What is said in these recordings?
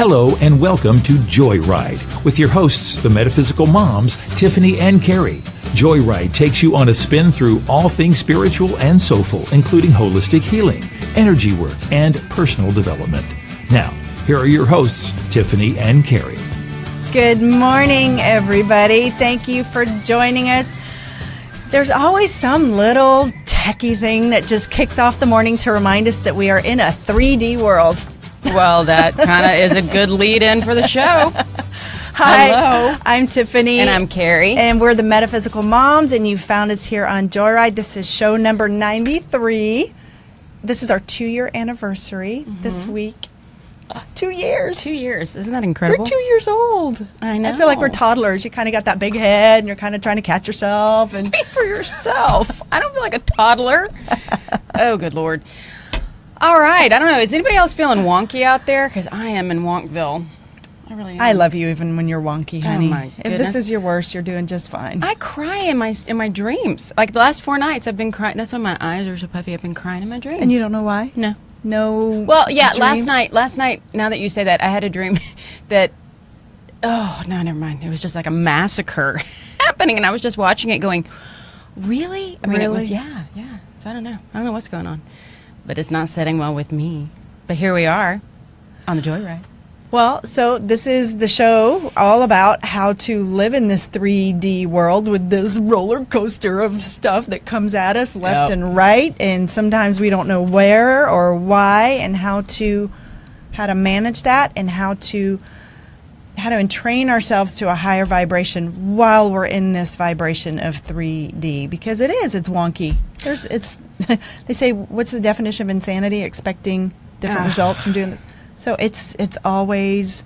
Hello and welcome to Joyride with your hosts, the Metaphysical Moms, Tiffany and Kerry. Joyride takes you on a spin through all things spiritual and soulful, including holistic healing, energy work, and personal development. Now, here are your hosts, Tiffany and Kerry. Good morning, everybody. Thank you for joining us. There's always some little techie thing that just kicks off the morning to remind us that we are in a 3D world. Well, that kind of is a good lead-in for the show. Hi, Hello. I'm Tiffany. And I'm Kerry. And we're the Metaphysical Moms, and you found us here on Joyride. This is show number 93. This is our 2-year anniversary this week. 2 years. 2 years. Isn't that incredible? We're 2 years old. I know. I feel like we're toddlers. You kind of got that big head, and you're kind of trying to catch yourself. And Speak for yourself. I don't feel like a toddler. Oh, good Lord. All right. I don't know. Is anybody else feeling wonky out there? Because I am in Wonkville. I really am. I love you even when you're wonky, honey. Oh, my If goodness. this is your worst, you're doing just fine. I cry in my dreams. Like the last 4 nights, I've been crying. That's why my eyes are so puffy. I've been crying in my dreams. And you don't know why? No. No. Well, yeah, dreams? last night, now that you say that, I had a dream that, oh, no, never mind. It was just like a massacre happening, and I was just watching it going, really? I mean, it was, yeah. So I don't know. I don't know what's going on. But it's not setting well with me. But here we are on the Joyride. Well, so this is the show all about how to live in this 3D world with this roller coaster of stuff that comes at us left and right, and sometimes we don't know where or why, and how to manage that, and how to entrain ourselves to a higher vibration while we're in this vibration of 3D, because it's wonky. They say, what's the definition of insanity? Expecting different results from doing this. So it's always,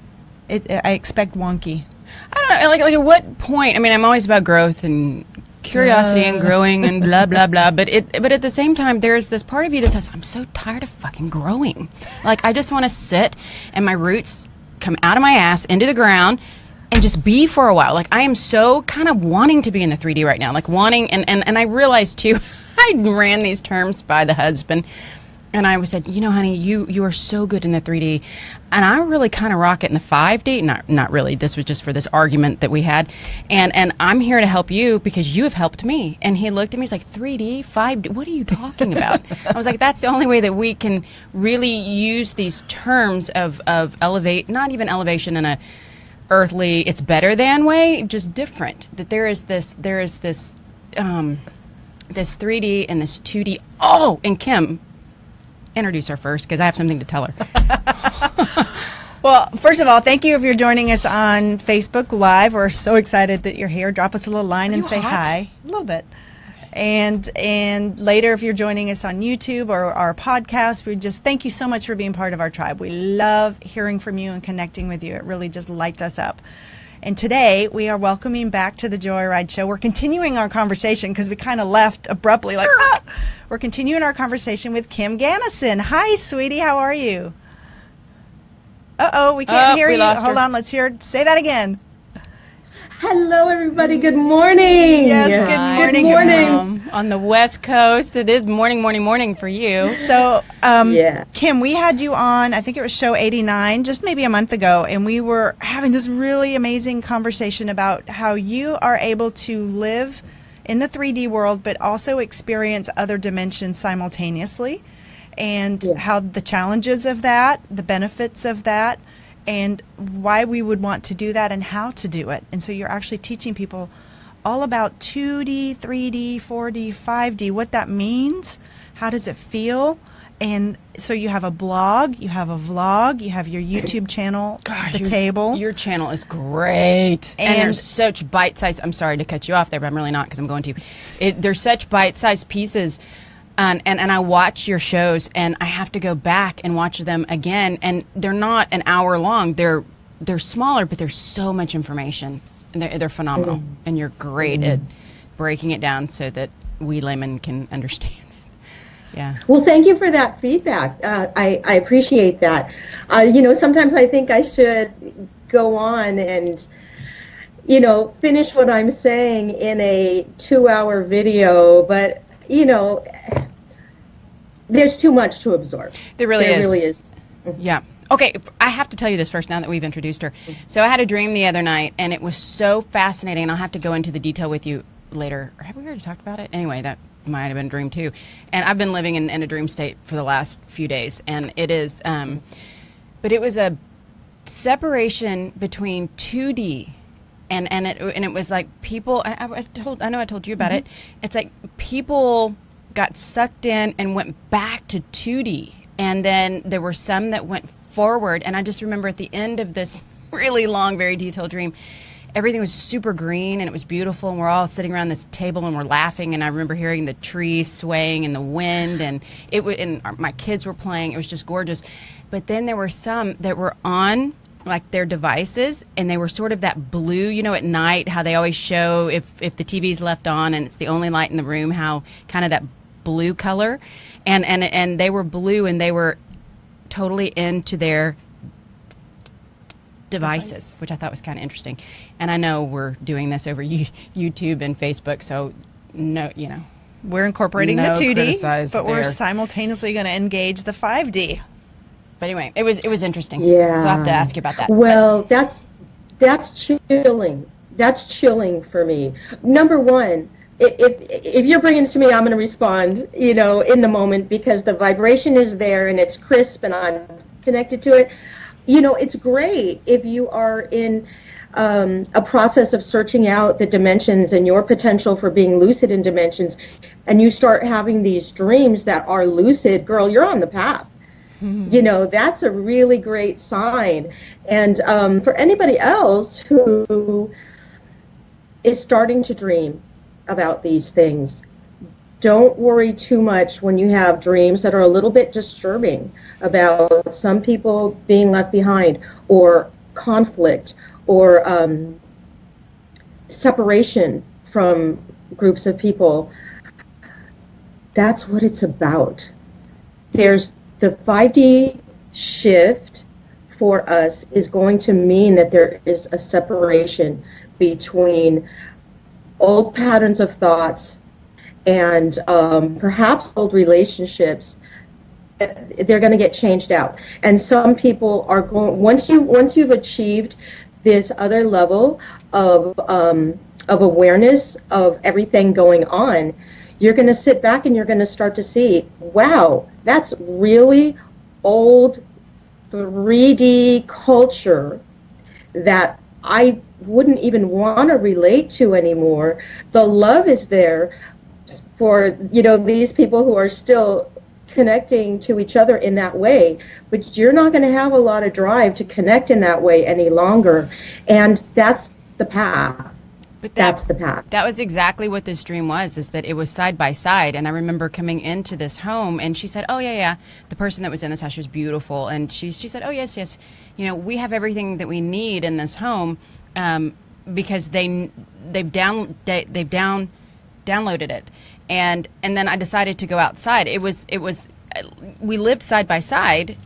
I expect wonky. I don't know, like at what point, I mean, I'm always about growth and curiosity and growing and blah, blah, blah, but at the same time, there's this part of you that says, I'm so tired of fucking growing. Like, I just want to sit and my roots come out of my ass into the ground and just be for a while. Like, I am so kind of wanting to be in the 3D right now, like wanting, and I realized too, I ran these terms by the husband. And I said, you know, honey, you are so good in the 3D. And I really kind of rock it in the 5D. Not really. This was just for this argument that we had. And I'm here to help you because you have helped me. And he looked at me, he's like, 3D, 5D, what are you talking about? I was like, that's the only way that we can really use these terms of elevate, not even elevation in a earthly, it's better than way, just different. That there is this 3D and this 2D. Oh, and Kim, introduce her first, because I have something to tell her. Well, first of all, thank you if you're joining us on Facebook Live. We're so excited that you're here. Drop us a little line and say hi. A little bit. And later, if you're joining us on YouTube or our podcast, we just thank you so much for being part of our tribe. We love hearing from you and connecting with you. It really just lights us up. And today, we are welcoming back to the Joyride Show. We're continuing our conversation because we kind of left abruptly, like, ah! We're continuing our conversation with Kim Ganassin. Hi, sweetie. How are you? Uh-oh, we can't hear you. Hold on. Let's hear. Say that again. Hello, everybody. Good morning. Yes, good morning. Good morning. On the West Coast, it is morning for you. So, Kim, we had you on, I think it was show 89, just maybe a month ago, and we were having this really amazing conversation about how you are able to live in the 3D world, but also experience other dimensions simultaneously, and how the challenges of that, the benefits of that, and why we would want to do that and how to do it. And so you're actually teaching people all about 2D, 3D, 4D, 5D, what that means, how does it feel. And so you have a blog, you have a vlog, you have your YouTube channel, The Table. Your channel is great. And there's such bite-sized, I'm sorry to cut you off there, but I'm really not because I'm going to. There's such bite-sized pieces. And I watch your shows, and I have to go back and watch them again. And they're not an hour long. They're smaller, but there's so much information. And they're phenomenal. And you're great at breaking it down so that we laymen can understand it. Yeah. Well, thank you for that feedback. I appreciate that. You know, sometimes I think I should go on and, you know, finish what I'm saying in a 2-hour video, but, you know, there's too much to absorb. There really is. Mm-hmm. Yeah. Okay, I have to tell you this first now that we've introduced her. So I had a dream the other night, and it was so fascinating, and I'll have to go into the detail with you later. Have we already talked about it? Anyway, that might have been a dream too. And I've been living in a dream state for the last few days, and it is, but it was a separation between 2D, and it was like people, I know I told you about it. It's like people got sucked in and went back to 2D. And then there were some that went forward. And I just remember at the end of this really long, very detailed dream, everything was super green and it was beautiful. And we're all sitting around this table and we're laughing. And I remember hearing the trees swaying and the wind. And my kids were playing. It was just gorgeous. But then there were some that were on like their devices, and they were sort of that blue, you know, at night, how they always show if the TV's left on and it's the only light in the room, how kind of that blue color. And they were blue, and they were totally into their devices, which I thought was kind of interesting. And I know we're doing this over YouTube and Facebook, so no, you know, we're incorporating no the 2D, but we're there. Simultaneously going to engage the 5D. But anyway, it was interesting. Yeah. So I have to ask you about that. Well, that's chilling. That's chilling for me. Number one, if you're bringing it to me, I'm going to respond, you know, in the moment, because the vibration is there and it's crisp and I'm connected to it. You know, it's great if you are in a process of searching out the dimensions and your potential for being lucid in dimensions, and you start having these dreams that are lucid. Girl, you're on the path. You know, that's a really great sign. And for anybody else who is starting to dream about these things, don't worry too much when you have dreams that are a little bit disturbing about some people being left behind, or conflict, or separation from groups of people. That's what it's about. There's the 5D shift for us is going to mean that there is a separation between old patterns of thoughts and perhaps old relationships. They're going to get changed out. And some people are going, once you've achieved this other level of awareness of everything going on, you're going to sit back and you're going to start to see, wow, that's really old 3D culture that I wouldn't even want to relate to anymore. The love is there for, you know, these people who are still connecting to each other in that way, but you're not going to have a lot of drive to connect in that way any longer. And that's the path. But that's the path. That was exactly what this dream was, is that it was side by side. And I remember coming into this home, and she said, oh, yeah, the person that was in this house was beautiful. And she said, oh, yes, you know, we have everything that we need in this home, because they've downloaded it. And then I decided to go outside. It was we lived side by side,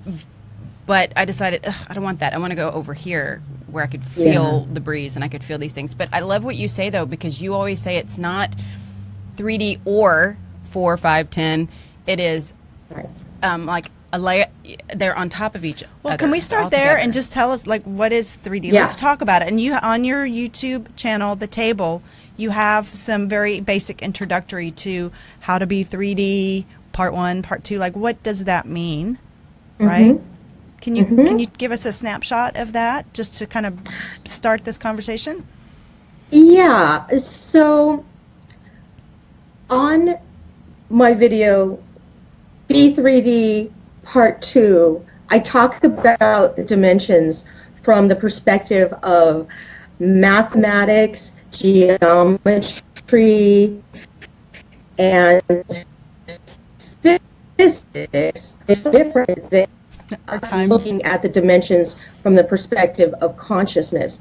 but I decided, I don't want that. I want to go over here where I could feel the breeze and I could feel these things. But I love what you say, though, because you always say it's not 3D or 4, 5, 10. It is like a layer. They're on top of each other. Well, can we start there and just tell us, like, what is 3D? Yeah. Let's talk about it. And you, on your YouTube channel, The Table, you have some very basic introductory to how to be 3D, part 1, part 2. Like, what does that mean, right? Can you give us a snapshot of that, just to kind of start this conversation? Yeah. So on my video, B3D Part 2, I talk about the dimensions from the perspective of mathematics, geometry, and physics. Is different than looking at the dimensions from the perspective of consciousness.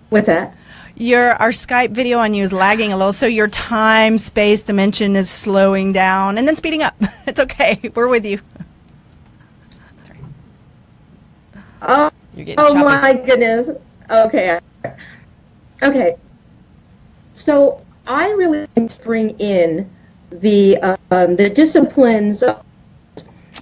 What's that? Our Skype video on you is lagging a little, so your time, space, dimension is slowing down and then speeding up. It's okay. We're with you. Oh, my goodness. Okay. So I really bring in the disciplines.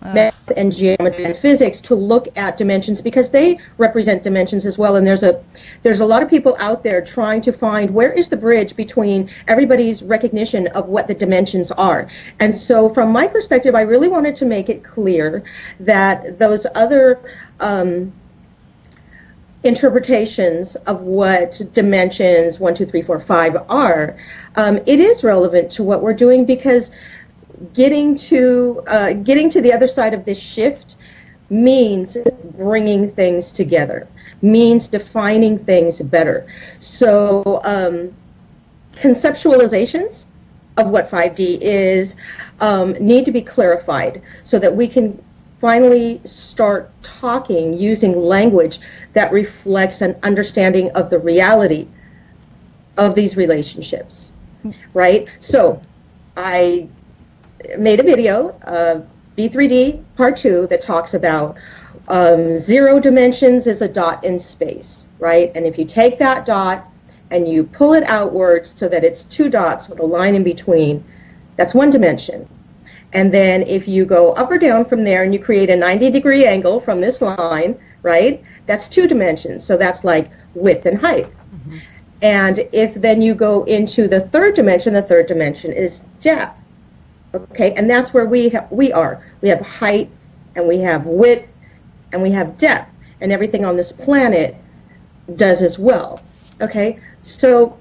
math and geometry and physics to look at dimensions, because they represent dimensions as well. And there's a lot of people out there trying to find where is the bridge between everybody's recognition of what the dimensions are. And so from my perspective, I really wanted to make it clear that those other interpretations of what dimensions 1, 2, 3, 4, 5 are, it is relevant to what we're doing, because getting to the other side of this shift means bringing things together, means defining things better. So conceptualizations of what 5D is need to be clarified so that we can finally start talking using language that reflects an understanding of the reality of these relationships, right? So I made a video, B3D Part 2, that talks about 0 dimensions is a dot in space, right? And if you take that dot and you pull it outwards so that it's 2 dots with a line in between, that's 1 dimension. And then if you go up or down from there and you create a 90-degree angle from this line, right, that's 2 dimensions. So that's like width and height. Mm-hmm. And if then you go into the third dimension is depth. Okay, and that's where we are. We have height, and we have width, and we have depth, and everything on this planet does as well. Okay, so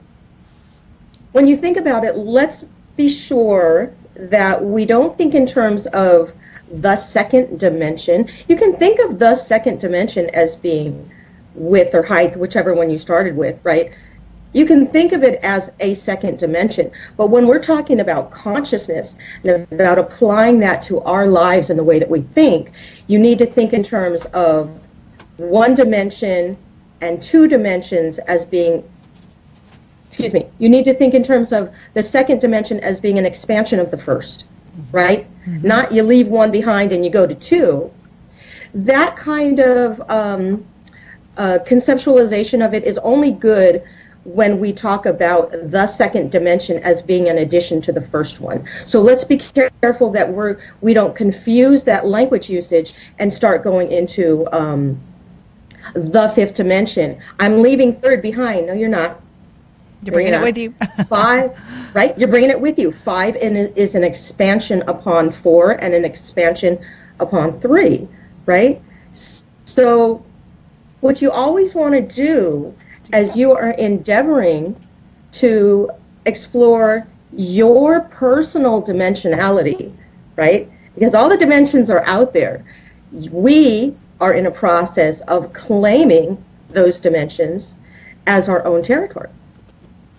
when you think about it, let's be sure that we don't think in terms of the second dimension. You can think of the second dimension as being width or height, whichever one you started with, right? You can think of it as a second dimension. But when we're talking about consciousness and about applying that to our lives and the way that we think, you need to think in terms of 1 dimension and 2 dimensions as being, you need to think in terms of the second dimension as being an expansion of the first, right? Mm-hmm. Not you leave 1 behind and you go to 2. That kind of conceptualization of it is only good when we talk about the second dimension as being an addition to the first one. So let's be careful that we don't confuse that language usage and start going into the 5th dimension. I'm leaving 3rd behind. No, you're not. You're bringing it with you. 5, right? You're bringing it with you. 5 is an expansion upon 4 and an expansion upon 3, right? So what you always want to do as you are endeavoring to explore your personal dimensionality, right? Because all the dimensions are out there. We are in a process of claiming those dimensions as our own territory,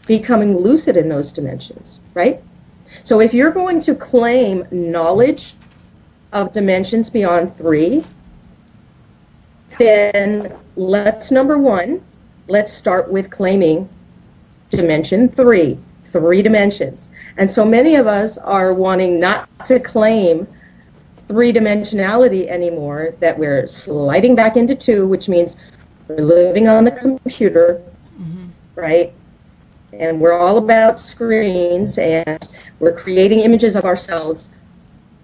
becoming lucid in those dimensions, right? So if you're going to claim knowledge of dimensions beyond 3, then number 1, let's start with claiming dimension 3 dimensions. And so many of us are wanting not to claim 3-dimensionality anymore, that we're sliding back into 2, which means we're living on the computer, mm-hmm. right? And we're all about screens, and we're creating images of ourselves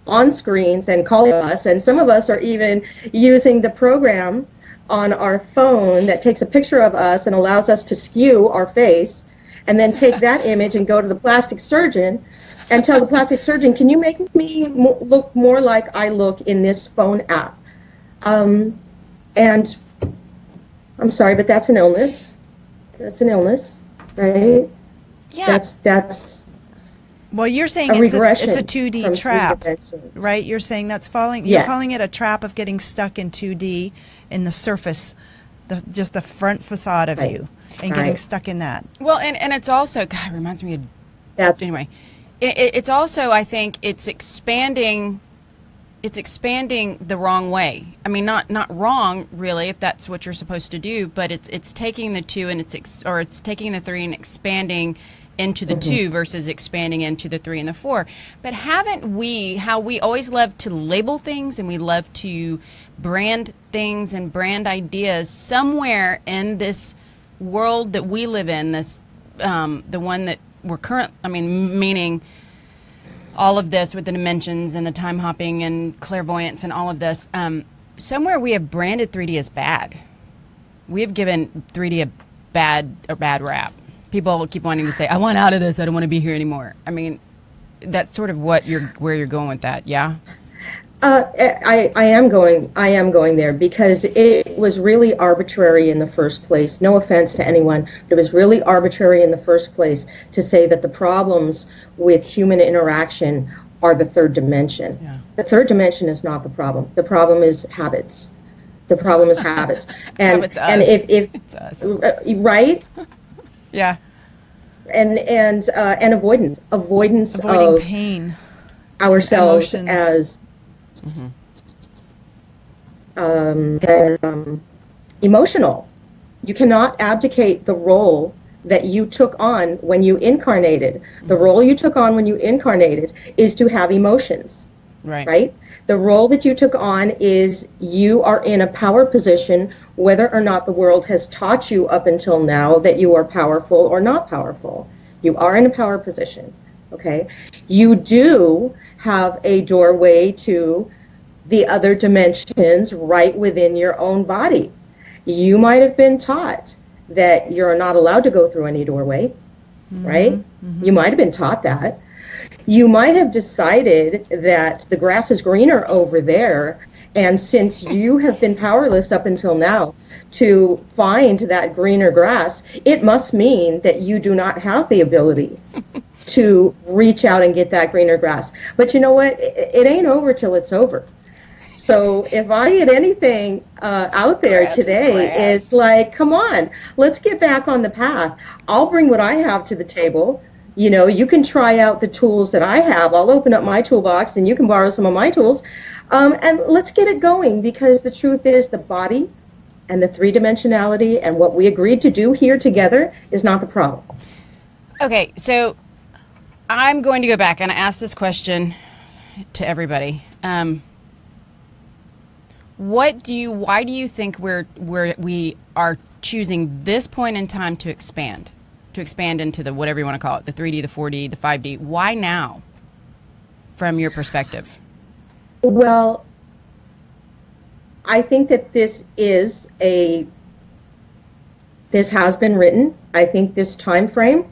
on screens and calling us, and some of us are even using the program on our phone that takes a picture of us and allows us to skew our face, and then take that image and go to the plastic surgeon and tell the plastic surgeon, can you make me look more like I look in this phone app? And I'm sorry, but that's an illness. That's an illness, right? Yeah. That's well, you're saying it's a 2D trap, right? You're saying that's falling. Yes. You're calling it a trap of getting stuck in 2D in the surface, just the front facade of you, and getting stuck in that. Well, and it's also, God, it reminds me of, anyway, it's also, I think, it's expanding the wrong way. I mean, not wrong really, if that's what you're supposed to do, but it's taking the 2 and it's taking the 3 and expanding into the 2 versus expanding into the 3 and the 4. But haven't we, how we always love to label things and we love to brand things and brand ideas, somewhere in this world that we live in, this the one that we're meaning all of this with the dimensions and the time hopping and clairvoyance and all of this, somewhere we have branded 3D as bad. We have given 3D a bad rap. People keep wanting to say, I want out of this, I don't want to be here anymore. I mean, that's sort of where you're going with that, yeah? I am going there because it was really arbitrary in the first place. No offense to anyone, but it was really arbitrary in the first place to say that the problems with human interaction are the third dimension. Yeah. The third dimension is not the problem. The problem is habits. The problem is habits. And if it's us. Right? Yeah. And avoidance avoiding of pain, ourselves emotions. As emotional. You cannot abdicate the role that you took on when you incarnated. The role you took on when you incarnated is to have emotions. Right? The role that you took on is you are in a power position whether or not the world has taught you up until now that you are powerful or not powerful. You are in a power position. Okay? You do have a doorway to the other dimensions right within your own body. You might have been taught that you're not allowed to go through any doorway, right? You might have been taught that. You might have decided that the grass is greener over there, and since you have been powerless up until now to find that greener grass, it must mean that you do not have the ability to reach out and get that greener grass. But you know what? It ain't over till it's over. So if I get anything out there today, it's like, come on, let's get back on the path. I'll bring what I have to the table. You know, you can try out the tools that I have. I'll open up my toolbox and you can borrow some of my tools. And let's get it going, because the truth is the body and the three-dimensionality and what we agreed to do here together is not the problem. Okay, so I'm going to go back and ask this question to everybody. Why do you think we are choosing this point in time to expand into the whatever you want to call it, the 3D, the 4D, the 5D? Why now, from your perspective? Well, I think that this has been written. I think this time frame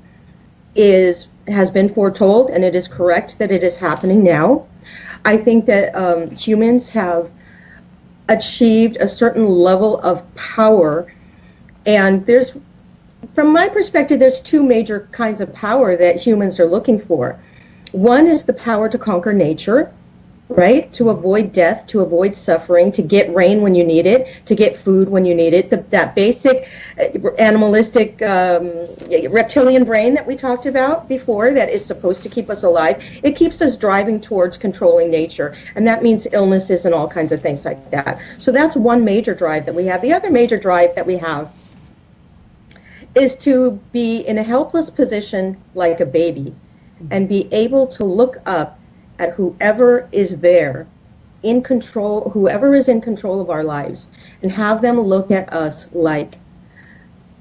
has been foretold, and it is correct that it is happening now. I think that humans have achieved a certain level of power, and from my perspective, there's two major kinds of power that humans are looking for. One is the power to conquer nature, right? To avoid death, to avoid suffering, to get rain when you need it, to get food when you need it. That basic animalistic reptilian brain that we talked about before that is supposed to keep us alive, it keeps us driving towards controlling nature. And that means illnesses and all kinds of things like that. So that's one major drive that we have. The other major drive that we have is to be in a helpless position like a baby and be able to look up at whoever is there in control, whoever is in control of our lives, and have them look at us like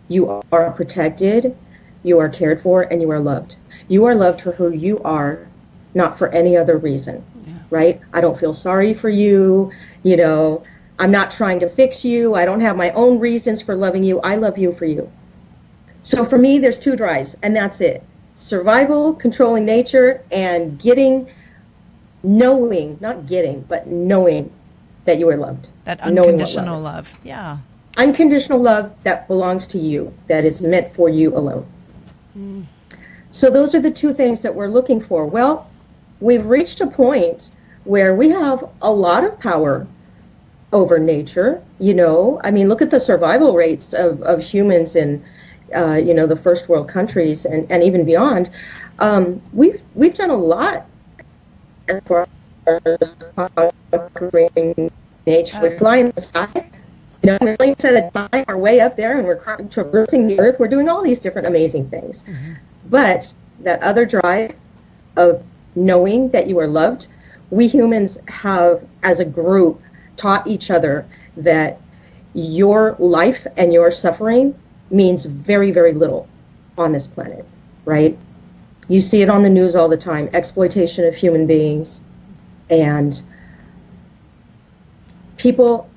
you are protected, you are cared for, and you are loved. You are loved for who you are, not for any other reason, right? I don't feel sorry for you, you know, I'm not trying to fix you, I don't have my own reasons for loving you, I love you for you. So for me, there's two drives, and that's it. Survival, controlling nature, and knowing that you are loved. That unconditional love. Yeah. Unconditional love that belongs to you, that is meant for you alone. So those are the two things that we're looking for. Well, we've reached a point where we have a lot of power over nature. You know, I mean, look at the survival rates of humans in the first world countries and even beyond. We've done a lot for conquering nature. We fly in the sky, millions at a time, are way up there, and we're traversing the earth. We're doing all these different amazing things. But that other drive of knowing that you are loved, we humans have, as a group, taught each other that your life and your suffering means very, very little on this planet, right? You see it on the news all the time, exploitation of human beings, and people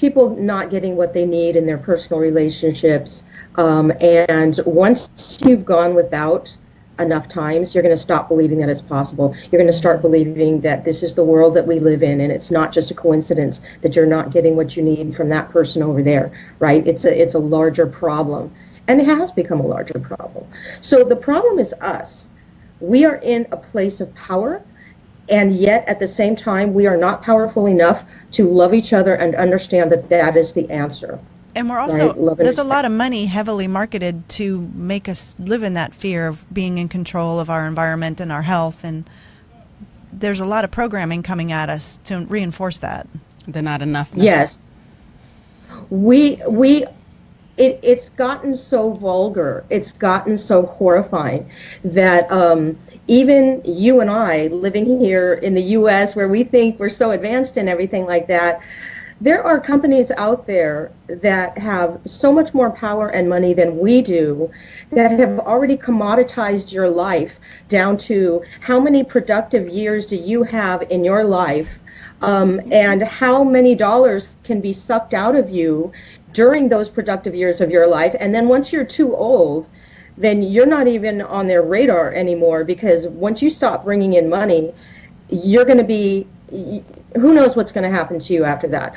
not getting what they need in their personal relationships. And once you've gone without enough times, you're going to stop believing that it's possible. You're going to start believing that this is the world that we live in, and it's not just a coincidence that you're not getting what you need from that person over there, right? It's a larger problem, and it has become a larger problem. So the problem is us. We are in a place of power, and yet at the same time, we are not powerful enough to love each other and understand that that is the answer. And we're also, right? There's a lot of money heavily marketed to make us live in that fear of being in control of our environment and our health. And there's a lot of programming coming at us to reinforce that. The not enoughness. Yes. It's gotten so vulgar, it's gotten so horrifying that even you and I, living here in the U.S., where we think we're so advanced and everything like that, there are companies out there that have so much more power and money than we do that have already commoditized your life down to how many productive years do you have in your life, and how many dollars can be sucked out of you during those productive years of your life. And then once you're too old, then you're not even on their radar anymore, because once you stop bringing in money, you're going to be, who knows what's going to happen to you after that.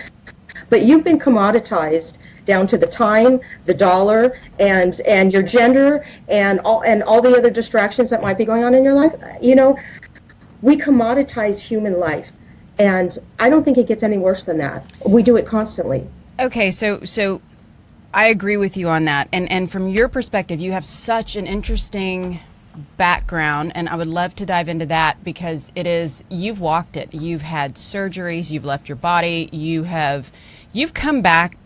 But you've been commoditized down to the time, the dollar, and your gender, and all the other distractions that might be going on in your life. You know, we commoditize human life, and I don't think it gets any worse than that. We do it constantly. Okay, so I agree with you on that. And from your perspective, you have such an interesting background, and I would love to dive into that, because you've walked it. You've had surgeries, you've left your body, you've come back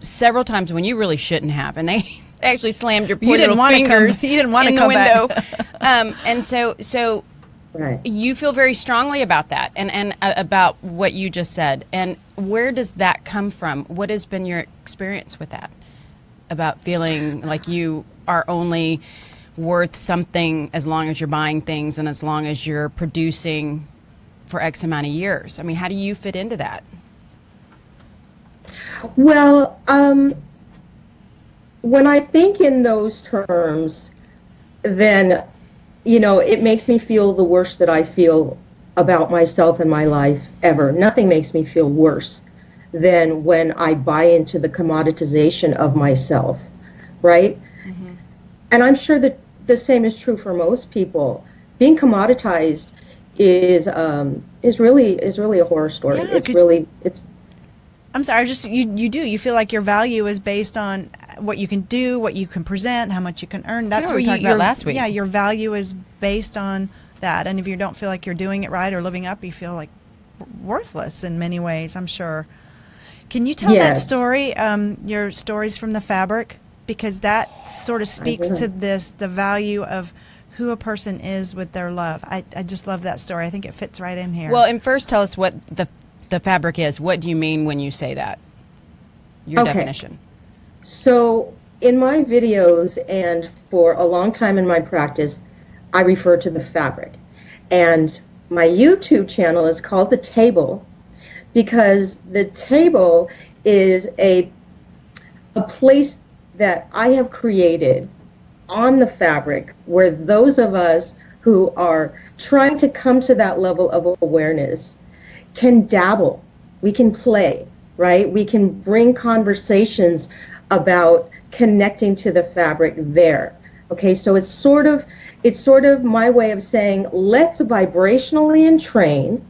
several times when you really shouldn't have, and they actually slammed your poor little fingers you didn't want to in come the window. Back. And so right. You feel very strongly about that, and about what you just said. And where does that come from? What has been your experience with that, about feeling like you are only worth something as long as you're buying things and as long as you're producing for X amount of years? I mean, how do you fit into that? Well, when I think in those terms, then, you know, it makes me feel the worst that I feel about myself and my life ever. Nothing makes me feel worse than when I buy into the commoditization of myself, right? Mm-hmm. And I'm sure that the same is true for most people. Being commoditized is really a horror story. Yeah, I'm sorry, you feel like your value is based on what you can do, what you can present, how much you can earn. That's what we talked about last week. Yeah, your value is based on that. And if you don't feel like you're doing it right or living up, you feel like worthless in many ways, I'm sure. Can you tell that story, your stories from the fabric? Because that sort of speaks to the value of who a person is with their love. I just love that story. I think it fits right in here. Well, and first tell us what the fabric is. What do you mean when you say that? Your definition. So in my videos and for a long time in my practice, I refer to the fabric. And my YouTube channel is called The Table, because the table is a place that I have created on the fabric, where those of us who are trying to come to that level of awareness can dabble. We can play, right? We can bring conversations about connecting to the fabric there. Okay, so it's sort of my way of saying, let's vibrationally entrain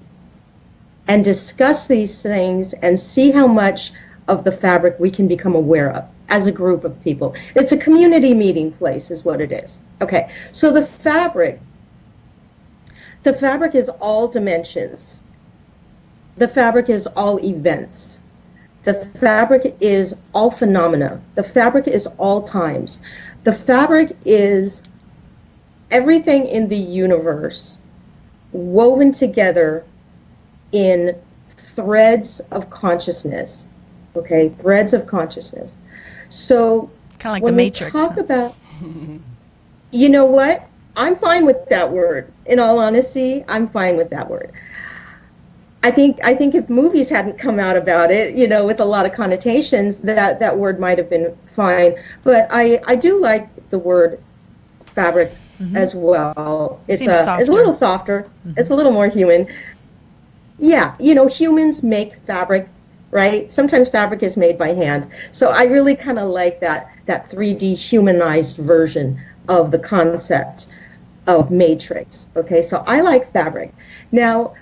and discuss these things and see how much of the fabric we can become aware of as a group of people. It's a community meeting place is what it is. Okay, so the fabric is all dimensions. The fabric is all events. The fabric is all phenomena. The fabric is all times. The fabric is everything in the universe woven together in threads of consciousness. Okay, threads of consciousness. So kind of like when the Matrix. We talk about You know what? I'm fine with that word. In all honesty, I'm fine with that word. I think if movies hadn't come out about it, you know, with a lot of connotations, that word might have been fine. But I do like the word fabric as well. It's a little softer. It's a little more human. Yeah, you know, humans make fabric, right? Sometimes fabric is made by hand. So I really kind of like that 3D humanized version of the concept of matrix. Okay, so I like fabric. Now,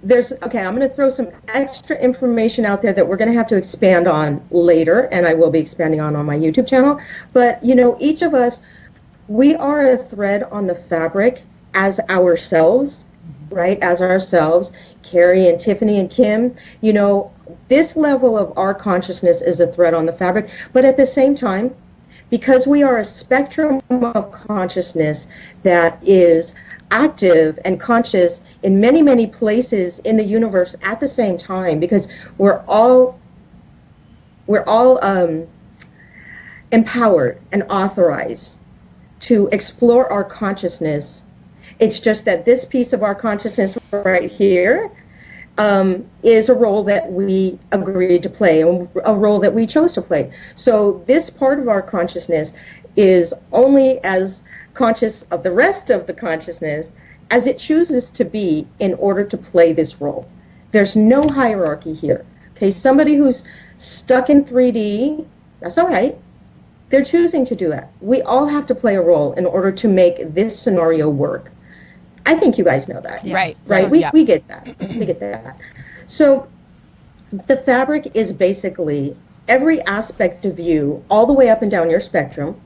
I'm going to throw some extra information out there that we're going to have to expand on later, and I will be expanding on my YouTube channel. But, you know, each of us, we are a thread on the fabric as ourselves, right? As ourselves. Kerry and Tiffany and Kim, you know, this level of our consciousness is a thread on the fabric, but at the same time, because we are a spectrum of consciousness that is active and conscious in many, many places in the universe at the same time, because we're all empowered and authorized to explore our consciousness. It's just that this piece of our consciousness right here is a role that we agreed to play, a role that we chose to play. So this part of our consciousness is only as conscious of the rest of the consciousness as it chooses to be in order to play this role. There's no hierarchy here. Okay, somebody who's stuck in 3D, that's all right. They're choosing to do that. We all have to play a role in order to make this scenario work. I think you guys know that. Yeah. Right. Right. So, we get that. We get that. So the fabric is basically every aspect of you all the way up and down your spectrum,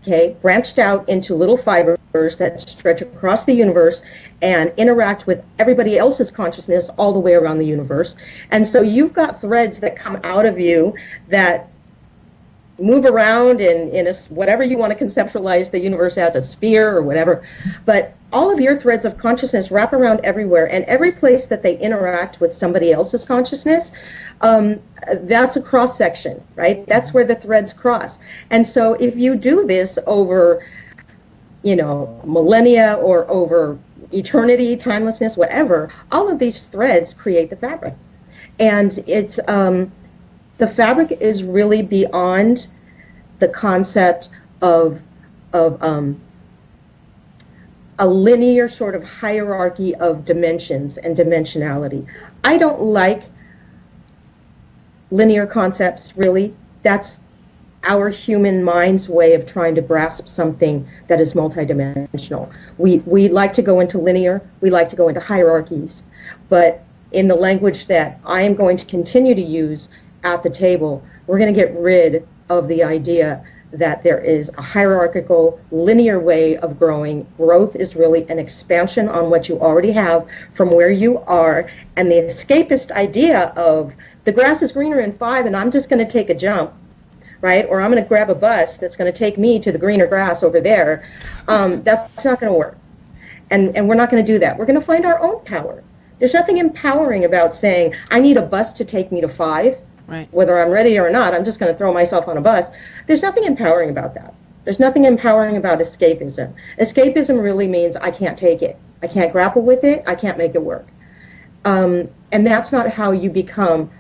okay, branched out into little fibers that stretch across the universe and interact with everybody else's consciousness all the way around the universe. And so you've got threads that come out of you that move around in a, whatever you want to conceptualize the universe as, a sphere or whatever. But all of your threads of consciousness wrap around everywhere, and every place that they interact with somebody else's consciousness, that's a cross section, right? That's where the threads cross. And so if you do this over, you know, millennia or over eternity, timelessness, whatever, all of these threads create the fabric. And it's the fabric is really beyond the concept of a linear sort of hierarchy of dimensions and dimensionality. I don't like linear concepts, really. That's our human mind's way of trying to grasp something that is multidimensional. We like to go into linear, we like to go into hierarchies, but in the language that I am going to continue to use at the table, we're going to get rid of the idea that there is a hierarchical, linear way of growing. Growth is really an expansion on what you already have from where you are, and the escapist idea of the grass is greener in 5 and I'm just going to take a jump, right? Or I'm going to grab a bus that's going to take me to the greener grass over there. That's not going to work. And we're not going to do that. We're going to find our own power. There's nothing empowering about saying, I need a bus to take me to 5. Right. Whether I'm ready or not, I'm just going to throw myself on a bus. There's nothing empowering about that. There's nothing empowering about escapism. Escapism really means I can't take it. I can't grapple with it. I can't make it work. And that's not how you become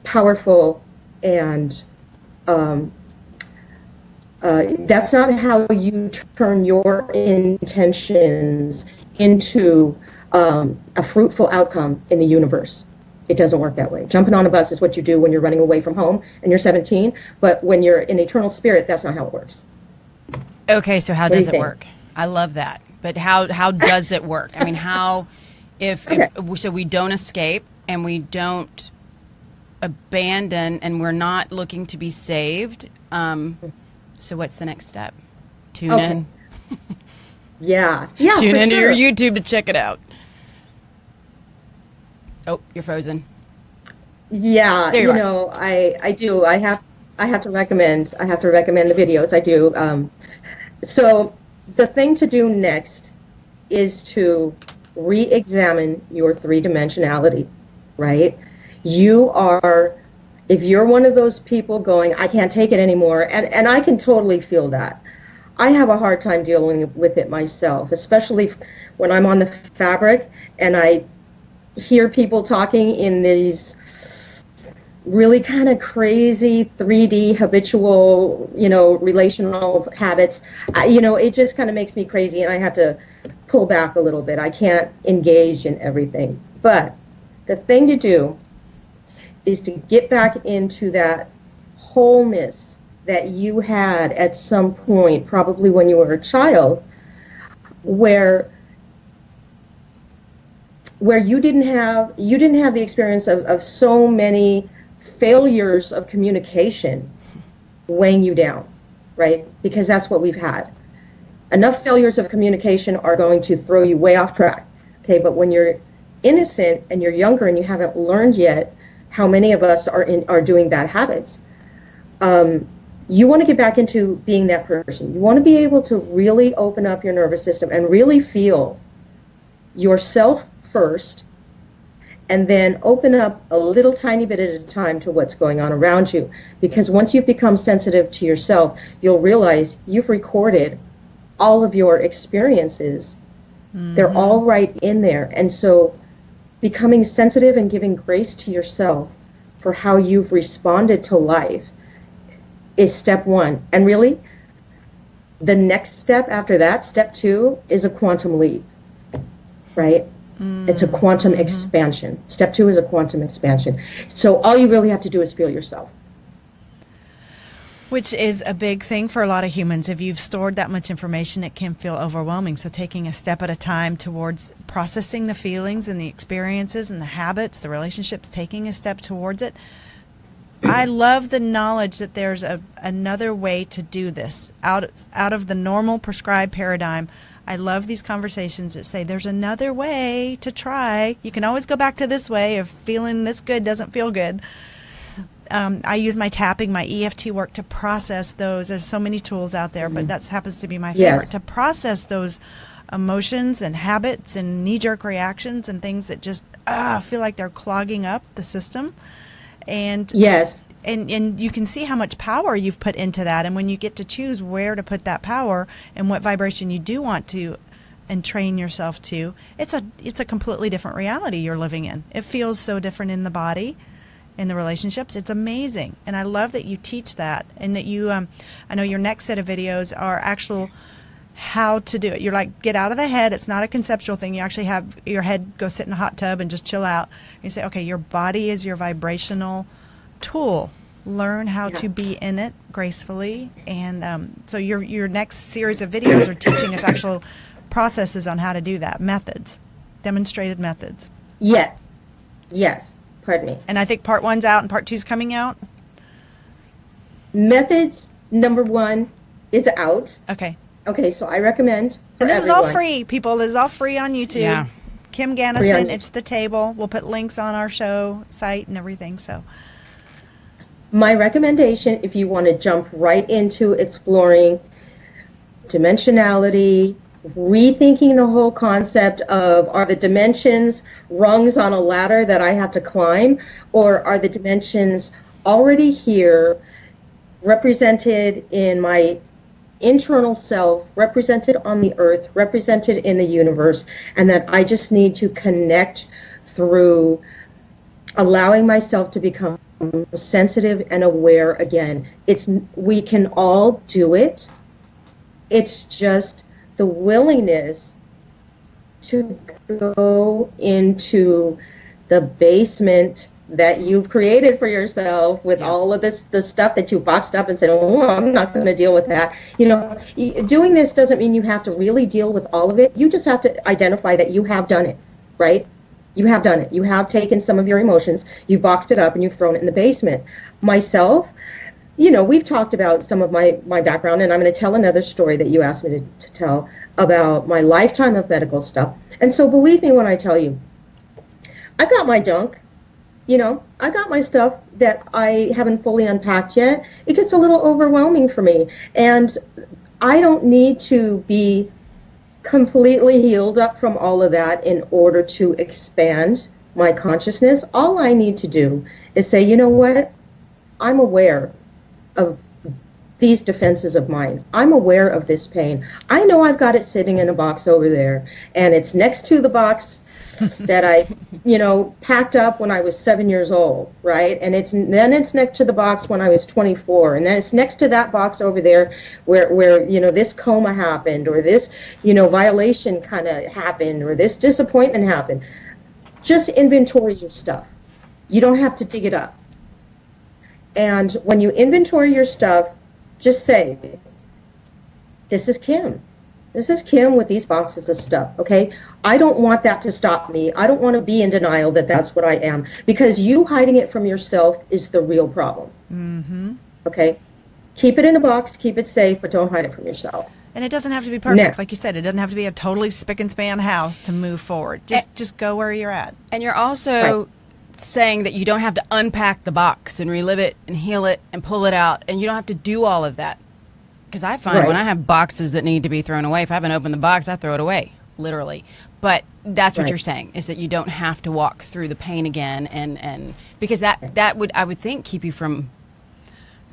powerful, and that's not how you turn your intentions into a fruitful outcome in the universe. It doesn't work that way. Jumping on a bus is what you do when you're running away from home and you're 17, but when you're in eternal spirit, that's not how it works. Okay, so how does it work? I love that. But how does it work? I mean, how, if so we don't escape and we don't abandon and we're not looking to be saved, so what's the next step? Tune in. Yeah, Tune into your YouTube to check it out. Oh, you're frozen. Yeah, you know, I do. I have to recommend the videos. I do. So the thing to do next is to re-examine your 3-dimensionality, right? If you're one of those people going, I can't take it anymore, and I can totally feel that. I have a hard time dealing with it myself, especially when I'm on the fabric and I hear people talking in these really kind of crazy 3D habitual, relational habits. It just kind of makes me crazy, and I have to pull back a little bit. I can't engage in everything. But the thing to do is to get back into that wholeness that you had at some point, probably when you were a child, where you didn't have the experience of so many failures of communication weighing you down, right? Because that's what we've had. Enough failures of communication are going to throw you way off track, okay? But when you're innocent and you're younger and you haven't learned yet how many of us are doing bad habits, you want to get back into being that person. You want to be able to really open up your nervous system and really feel yourself first, and then open up a little tiny bit at a time to what's going on around you. Because once you've become sensitive to yourself, you'll realize you've recorded all of your experiences. Mm-hmm. They're all right in there. And so becoming sensitive and giving grace to yourself for how you've responded to life is step one. And really, the next step after that, step two, is a quantum leap, right? It's a quantum expansion. Step two is a quantum expansion. So all you really have to do is feel yourself. Which is a big thing for a lot of humans. If you've stored that much information, it can feel overwhelming. So taking a step at a time towards processing the feelings and the experiences and the habits, the relationships, taking a step towards it. I love the knowledge that there's another way to do this out of the normal prescribed paradigm. I love these conversations that say there's another way to try. You can always go back to this way if feeling this good doesn't feel good. I use my tapping, my EFT work to process those. There's so many tools out there, but that happens to be my favorite. Yes. To process those emotions and habits and knee-jerk reactions and things that just feel like they're clogging up the system. And yes. And you can see how much power you've put into that. And when you get to choose where to put that power and what vibration you do want to and train yourself to, it's a completely different reality you're living in. It feels so different in the body, in the relationships. It's amazing. And I love that you teach that, and that you, I know your next set of videos are actual how to do it. You're like, get out of the head. It's not a conceptual thing. You actually have your head go sit in a hot tub and just chill out. You say, okay, your body is your vibrational tool. Learn how to be in it gracefully. And so your next series of videos are teaching us actual processes on how to do that, methods, demonstrated methods. Yes. Pardon me. And I think part 1's out and part 2's coming out. Methods number 1 is out. Okay, so I recommend for and this everyone. is all free, people. This is all free on YouTube. Yeah. Kim Ganassin, it's the table. We'll put links on our show site and everything. So my recommendation, if you want to jump right into exploring dimensionality, rethinking the whole concept of, are the dimensions rungs on a ladder that I have to climb, or are the dimensions already here, represented in my internal self, represented on the earth, represented in the universe, and that I just need to connect through allowing myself to become sensitive and aware again. We can all do it. It's just the willingness to go into the basement that you've created for yourself with all of the stuff that you boxed up and said, oh, I'm not going to deal with that. Doing this doesn't mean you have to really deal with all of it. You just have to identify that you have done it, right? You have done it. You have taken some of your emotions, you've boxed it up, and you've thrown it in the basement. Myself, we've talked about some of my background, and I'm going to tell another story that you asked me to tell about my lifetime of medical stuff. And so believe me when I tell you, I got my junk. I got my stuff that I haven't fully unpacked yet. It gets a little overwhelming for me. And I don't need to be completely healed up from all of that in order to expand my consciousness. All I need to do is say, you know what? I'm aware of these defenses of mine. I'm aware of this pain. I know I've got it sitting in a box over there, and it's next to the box that I, packed up when I was 7 years old, right? And then it's next to the box when I was 24, and then it's next to that box over there where this coma happened, or this, violation kind of happened, or this disappointment happened. Just inventory your stuff. You don't have to dig it up. And when you inventory your stuff, just say, this is Kim. This is Kim with these boxes of stuff, okay? I don't want that to stop me. I don't want to be in denial that that's what I am, because you hiding it from yourself is the real problem. Mm-hmm. Okay? Keep it in a box, keep it safe, but don't hide it from yourself. And it doesn't have to be perfect. Like you said, it doesn't have to be a totally spick and span house to move forward. Just go where you're at. And you're also saying that you don't have to unpack the box and relive it and heal it and pull it out, and you don't have to do all of that. Because I find when I have boxes that need to be thrown away, if I haven't opened the box, I throw it away, literally. But that's what you're saying, is that you don't have to walk through the pain again, and because that would, I would think, keep you from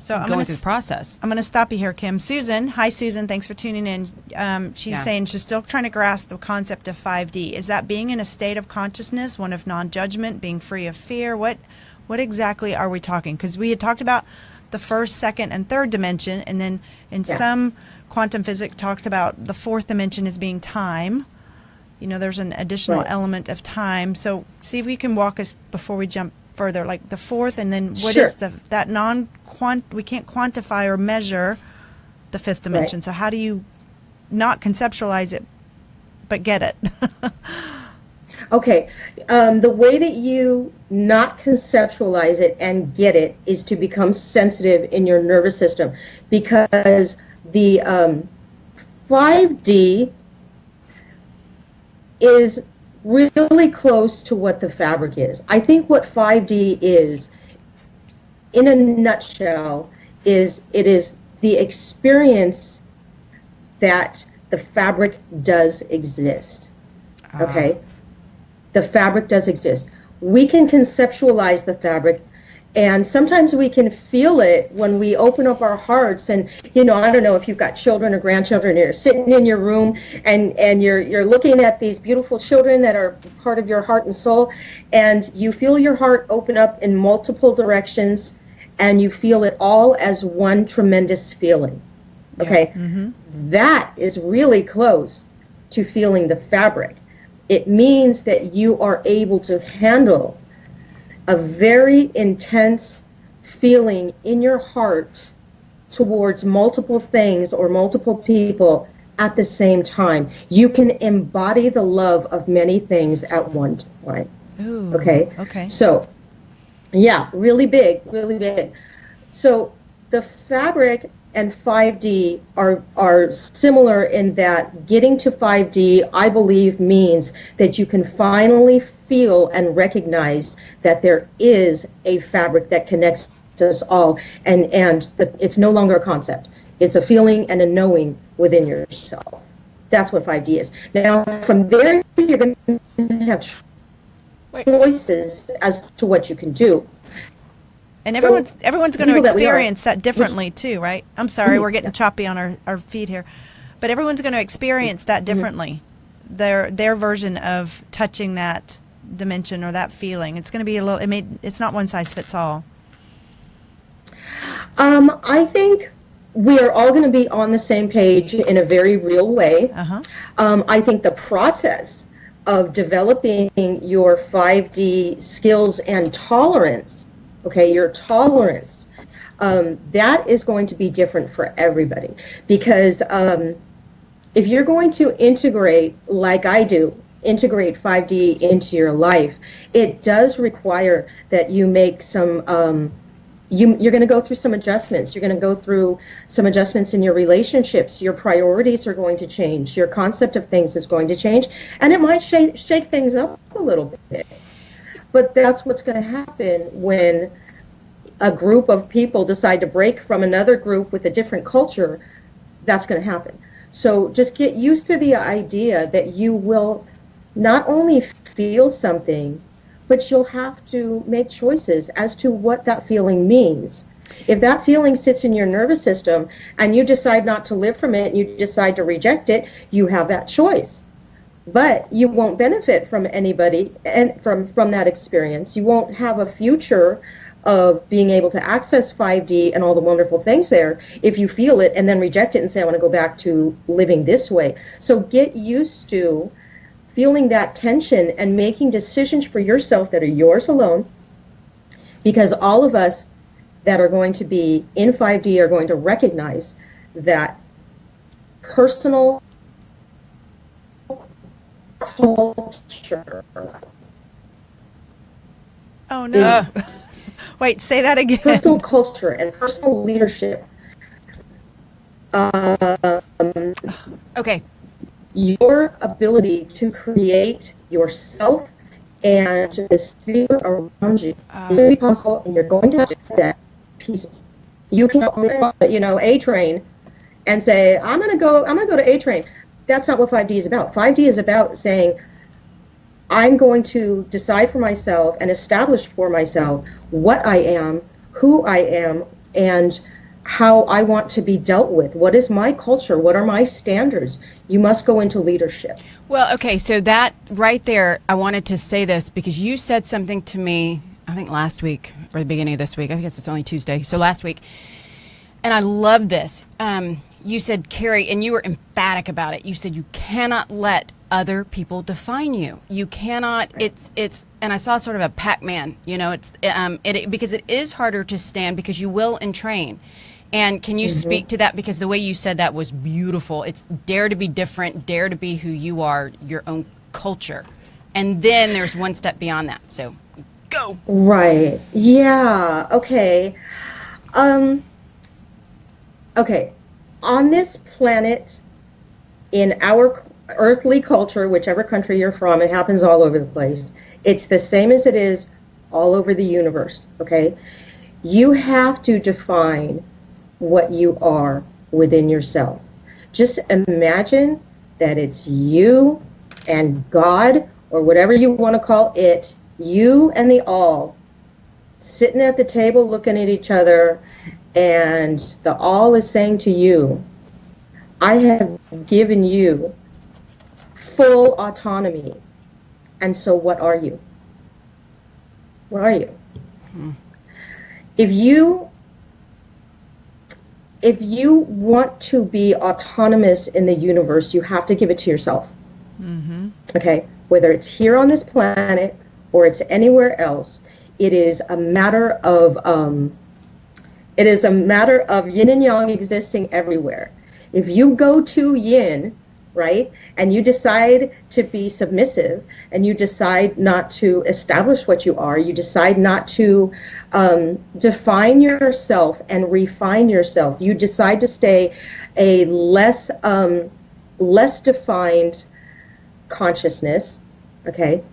going through the process. I'm going to stop you here, Kim. Susan, hi Susan, thanks for tuning in. She's saying she's still trying to grasp the concept of 5D. Is that being in a state of consciousness, one of non-judgment, being free of fear? What exactly are we talking? Because we had talked about the first, second, and third dimension, and then in some quantum physics talked about the fourth dimension as being time. There's an additional element of time. So see if you can walk us before we jump further, like the fourth, and then what is that we can't quantify or measure the fifth dimension. So how do you not conceptualize it but get it? Okay, the way that you not conceptualize it and get it is to become sensitive in your nervous system, because the 5D is really close to what the fabric is. I think what 5D is, in a nutshell, is it is the experience that the fabric does exist. Okay? The fabric does exist. We can conceptualize the fabric, and sometimes we can feel it when we open up our hearts. And I don't know if you've got children or grandchildren, you're sitting in your room and you're looking at these beautiful children that are part of your heart and soul, and you feel your heart open up in multiple directions, and you feel it all as one tremendous feeling. Okay? That is really close to feeling the fabric. It means that you are able to handle a very intense feeling in your heart towards multiple things or multiple people at the same time. You can embody the love of many things at one time. Ooh, okay. So, yeah, really big, really big. So the fabric and 5D are similar in that getting to 5D, I believe, means that you can finally feel and recognize that there is a fabric that connects us all, and it's no longer a concept. It's a feeling and a knowing within yourself. That's what 5D is. Now, from there, you're going to have choices as to what you can do. And everyone's going to experience that differently too, right? I'm sorry, we're getting choppy on our feed here. But everyone's going to experience that differently. Their version of touching that dimension or that feeling. It's going to be it's not one size fits all. I think we are all going to be on the same page in a very real way. I think the process of developing your 5D skills and tolerance, your tolerance, that is going to be different for everybody. Because if you're going to integrate, like I do, integrate 5D into your life, it does require that you make some, you're going to go through some adjustments. You're going to go through some adjustments in your relationships. Your priorities are going to change. Your concept of things is going to change. And it might shake things up a little bit. But that's what's going to happen when a group of people decide to break from another group with a different culture. That's going to happen. So just get used to the idea that you will not only feel something, but you'll have to make choices as to what that feeling means. If that feeling sits in your nervous system and you decide not to live from it, you decide to reject it, you have that choice. But you won't benefit from anybody and from that experience. You won't have a future of being able to access 5D and all the wonderful things there if you feel it and then reject it and say, I want to go back to living this way. So get used to feeling that tension and making decisions for yourself that are yours alone, because all of us that are going to be in 5D are going to recognize that personal culture. Oh no. Wait, say that again. Personal culture and personal leadership. Okay. Your ability to create yourself and the sphere around you is going to be possible, and you're going to have to set pieces. You can, A train, and say, I'm gonna go to A train. That's not what 5D is about. 5D is about saying, I'm going to decide for myself and establish for myself what I am, who I am, and how I want to be dealt with. What is my culture? What are my standards? You must go into leadership. Well, okay, so that right there, I wanted to say this because you said something to me, I think last week or the beginning of this week. I think it's only Tuesday. So last week. And I love this. You said, Kerry, and you were emphatic about it. You said you cannot let other people define you. You cannot. Right. It's and I saw sort of a Pac-Man. Because it is harder to stand because you will entrain. And can you speak to that? Because the way you said that was beautiful. It's dare to be different, dare to be who you are, your own culture. And then there's one step beyond that. So go. Right. Yeah. Okay. Okay. On this planet, in our earthly culture, whichever country you're from, it happens all over the place. It's the same as it is all over the universe. Okay. You have to define what you are within yourself. Just imagine that it's you and God, or whatever you want to call it, you and the all, sitting at the table looking at each other, and the all is saying to you, I have given you full autonomy. And so what are you? What are you? If you want to be autonomous in the universe, you have to give it to yourself. Okay? Whether it's here on this planet or it's anywhere else, it is a matter of yin and yang existing everywhere. If you go to yin, right, and you decide to be submissive, and you decide not to establish what you are, you decide not to define yourself and refine yourself, you decide to stay a less defined consciousness, okay,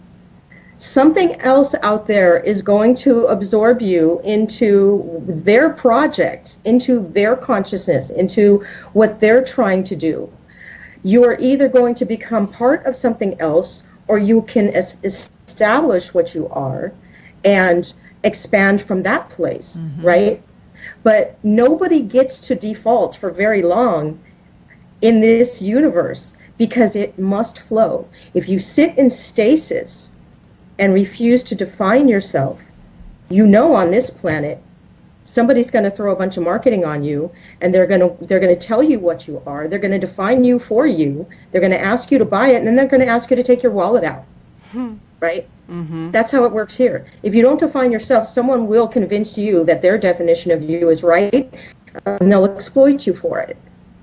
something else out there is going to absorb you into their project, into their consciousness, into what they're trying to do. You are either going to become part of something else, or you can establish what you are and expand from that place, right? But nobody gets to default for very long in this universe, because it must flow. If you sit in stasis and refuse to define yourself, on this planet, somebody's going to throw a bunch of marketing on you, and they're going to tell you what you are. They're going to define you for you. They're going to ask you to buy it, and then they're going to ask you to take your wallet out. Right? That's how it works here. If you don't define yourself, someone will convince you that their definition of you is right, and they'll exploit you for it.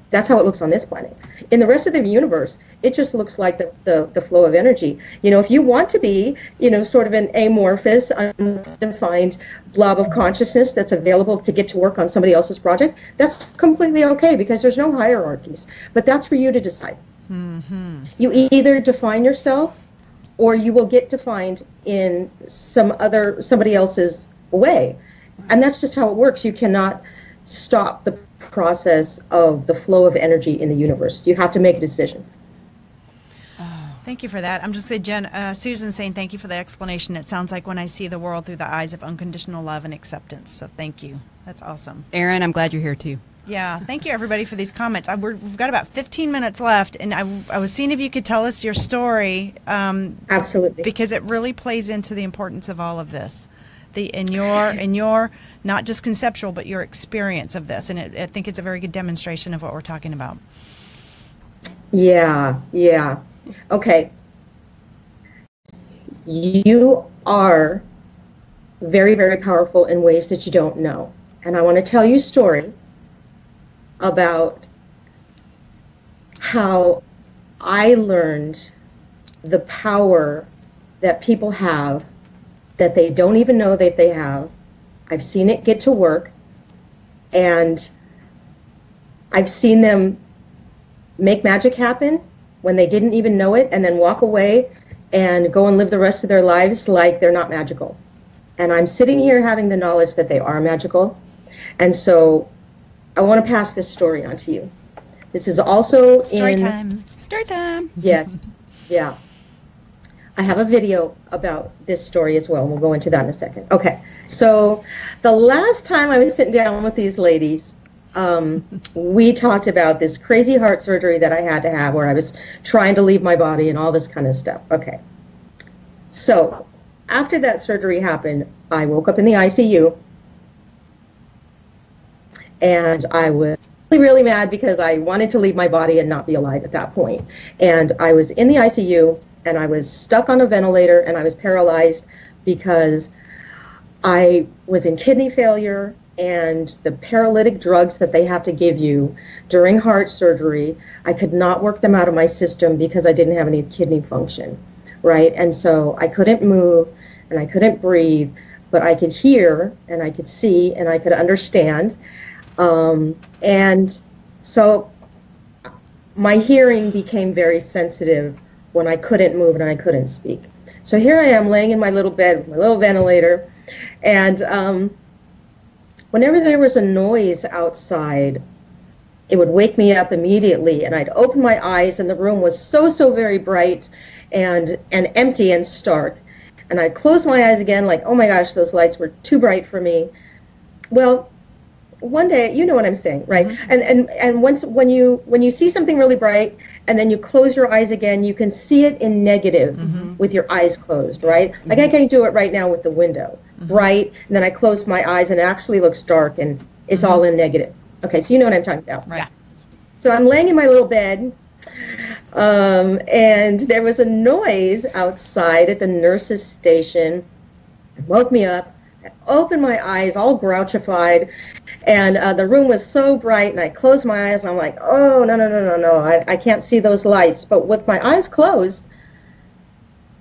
That's how it looks on this planet. In the rest of the universe, it just looks like the flow of energy. If you want to be, sort of an amorphous, undefined blob of consciousness that's available to get to work on somebody else's project, that's completely okay, because there's no hierarchies. But that's for you to decide. You either define yourself, or you will get defined in somebody else's way. And that's just how it works. You cannot stop the process of the flow of energy in the universe. You have to make a decision. Thank you for that. I'm just saying, Jen, Susan saying thank you for the explanation. It sounds like when I see the world through the eyes of unconditional love and acceptance. So thank you. That's awesome. Aaron, I'm glad you're here too. Yeah, thank you everybody for these comments. We've got about 15 minutes left, and I was seeing if you could tell us your story. Absolutely. Because it really plays into the importance of all of this. In your not just conceptual, but your experience of this. And I think it's a very good demonstration of what we're talking about. Yeah. Okay. You are very, very powerful in ways that you don't know. And I want to tell you a story about how I learned the power that people have that they don't even know that they have. I've seen it get to work, and I've seen them make magic happen when they didn't even know it, and then walk away and go and live the rest of their lives like they're not magical. And I'm sitting here having the knowledge that they are magical. And so I want to pass this story on to you. This is also Story time. Yes. Yeah. I have a video about this story as well, and we'll go into that in a second. Okay. So the last time I was sitting down with these ladies, we talked about this crazy heart surgery that I had to have where I was trying to leave my body and all this kind of stuff. Okay. So after that surgery happened, I woke up in the ICU, and I was really, really mad because I wanted to leave my body and not be alive at that point. And I was in the ICU, and I was stuck on a ventilator, and I was paralyzed because I was in kidney failure, and the paralytic drugs that they have to give you during heart surgery, I could not work them out of my system because I didn't have any kidney function, right? And so I couldn't move, and I couldn't breathe, but I could hear, and I could see, and I could understand. And so my hearing became very sensitive when I couldn't move and I couldn't speak. So here I am laying in my little bed with my little ventilator, and whenever there was a noise outside, it would wake me up immediately, and I'd open my eyes, and the room was so very bright and empty and stark. And I'd close my eyes again like, oh my gosh, those lights were too bright for me. Well, one day, you know what I'm saying, right? Mm-hmm. And when you see something really bright and then you close your eyes again, you can see it in negative with your eyes closed, right? Like I can do it right now with the window, bright, and then I close my eyes and it actually looks dark and it's all in negative. Okay, so you know what I'm talking about. Right. So I'm laying in my little bed, and there was a noise outside at the nurse's station. It woke me up. I opened my eyes, all grouchified, and the room was so bright, and I closed my eyes, and I'm like, oh, no, I can't see those lights. But with my eyes closed,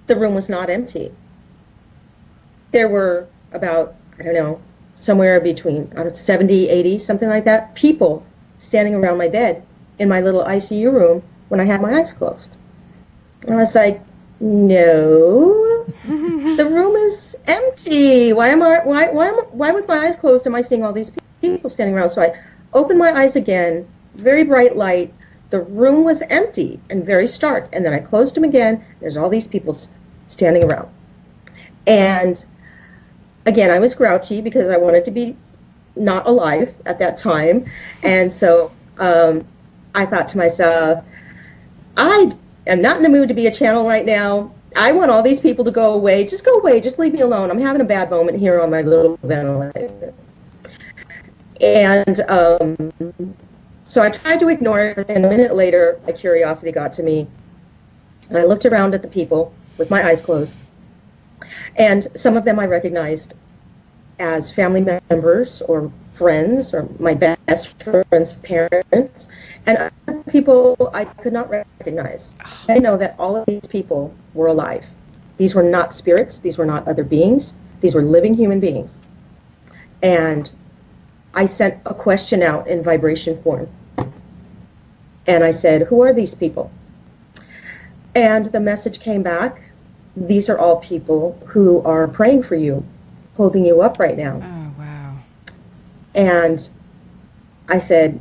the room was not empty. There were about, I don't know, somewhere between 70, 80, something like that, people standing around my bed in my little ICU room when I had my eyes closed. And I was like, no, the room is empty. Why with my eyes closed am I seeing all these people standing around? So I opened my eyes again, very bright light. The room was empty and very stark. And then I closed them again. There's all these people standing around. And again, I was grouchy because I wanted to be not alive at that time. And so I thought to myself, I am not in the mood to be a channel right now. I want all these people to go away. Just go away. Just leave me alone. I'm having a bad moment here on my little ventilator. And so I tried to ignore it, but then a minute later, my curiosity got to me. And I looked around at the people with my eyes closed. And some of them I recognized as family members or friends or my best friend's parents, and other people I could not recognize. I know that all of these people were alive. These were not spirits. These were not other beings. These were living human beings. And I sent a question out in vibration form. And I said, who are these people? And the message came back, these are all people who are praying for you, holding you up right now. Oh, wow. And I said,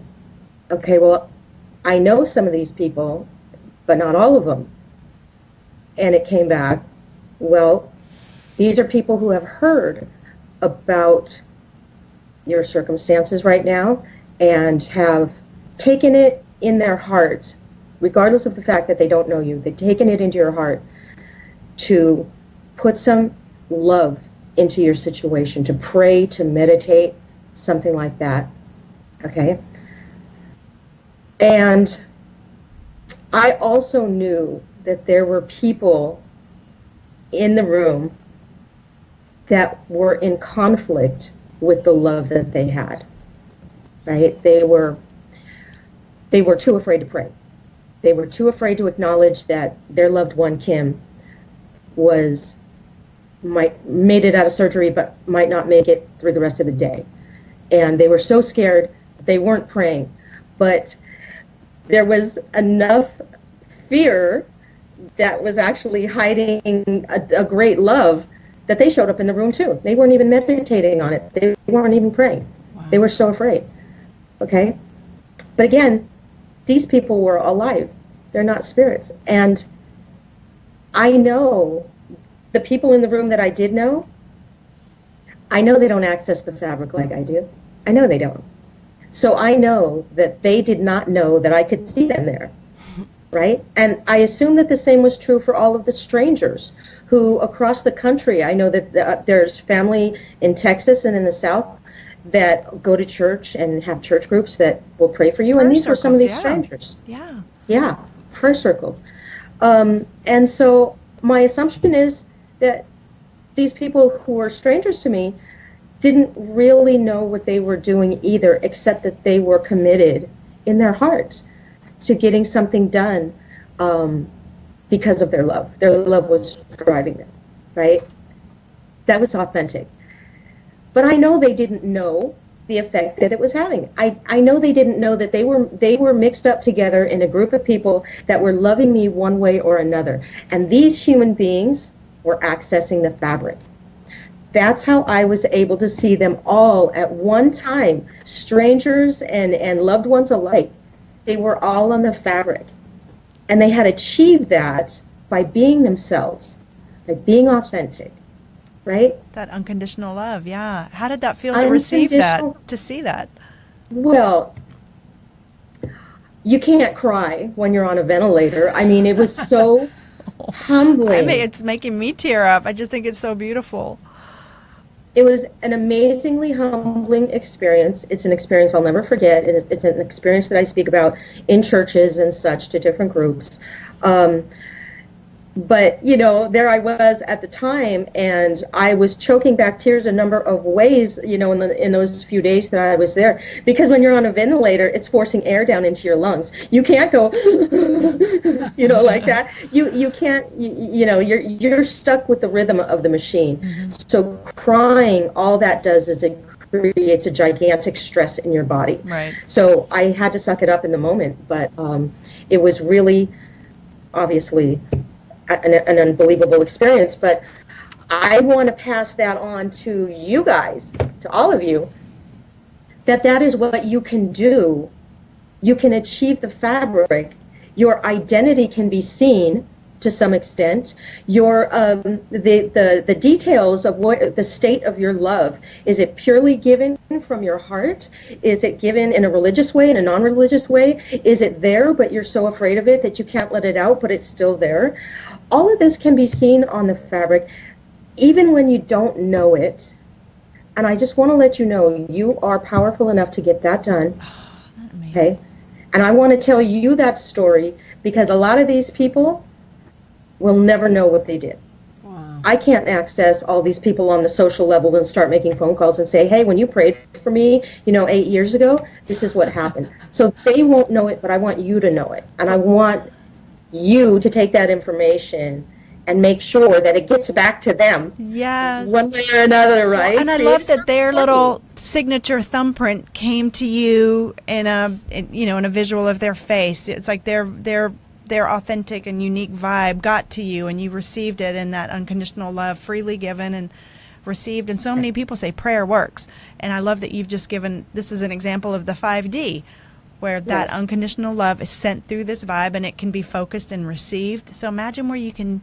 okay, well, I know some of these people, but not all of them. And it came back, well, these are people who have heard about your circumstances right now and have taken it in their hearts, regardless of the fact that they don't know you. They've taken it into your heart to put some love into your situation, to pray, to meditate, something like that. Okay? And I also knew that there were people in the room that were in conflict with the love that they had, right? They were too afraid to pray. They were too afraid to acknowledge that their loved one, Kim, made it out of surgery, but might not make it through the rest of the day. And they were so scared, they weren't praying. But there was enough fear that was actually hiding a great love that they showed up in the room too. They weren't even meditating on it. They weren't even praying. Wow. They were so afraid. Okay? But again, these people were alive. They're not spirits. And I know the people in the room that I did know, I know they don't access the fabric like I do. I know they don't. So I know that they did not know that I could see them there, right? And I assume that the same was true for all of the strangers who across the country, I know that there's family in Texas and in the South that go to church and have church groups that will pray for you. Prayer and these circles, were some of these yeah. strangers. Yeah. Yeah, prayer circles. And so my assumption is that these people who are strangers to me didn't really know what they were doing either, except that they were committed in their hearts to getting something done because of their love. Their love was driving them, right? That was authentic. But I know they didn't know the effect that it was having. I know they didn't know that they were mixed up together in a group of people that were loving me one way or another. And these human beings were accessing the fabric. That's how I was able to see them all at one time, strangers and loved ones alike. They were all on the fabric. And they had achieved that by being themselves, by being authentic, right? That unconditional love, yeah. How did that feel to receive that, to see that? Well, you can't cry when you're on a ventilator. I mean, it was so humbling. I mean, it's making me tear up. I just think it's so beautiful. It was an amazingly humbling experience. It's an experience I'll never forget. It's an experience that I speak about in churches and such to different groups. But, you know, there I was at the time, and I was choking back tears a number of ways, you know, in those few days that I was there. Because when you're on a ventilator, it's forcing air down into your lungs. You can't go, you know, like that. You can't, you know, you're stuck with the rhythm of the machine. Mm-hmm. So crying, all that does is it creates a gigantic stress in your body. Right. So I had to suck it up in the moment, but it was really, obviously, an unbelievable experience. But I want to pass that on to you guys, to all of you, that is what you can do. You can achieve the fabric. Your identity can be seen to some extent. Your the details of what the state of your love. Is it purely given from your heart? Is it given in a religious way, in a non-religious way? Is it there, but you're so afraid of it that you can't let it out, but it's still there? All of this can be seen on the fabric, even when you don't know it. And I just want to let you know, you are powerful enough to get that done. Oh, that's amazing. Okay? And I want to tell you that story because a lot of these people will never know what they did. Wow. I can't access all these people on the social level and start making phone calls and say, hey, when you prayed for me, you know, 8 years ago, this is what happened. So they won't know it, but I want you to know it. And I want you to take that information and make sure that it gets back to them. Yes. One way or another, right? Well, and I love that their little signature thumbprint came to you in a visual of their face. It's like their authentic and unique vibe got to you, and you received it in that unconditional love, freely given and received. And so many people say prayer works. And I love that you've just given, this is an example of the 5D. where that unconditional love is sent through this vibe and it can be focused and received. So imagine where you can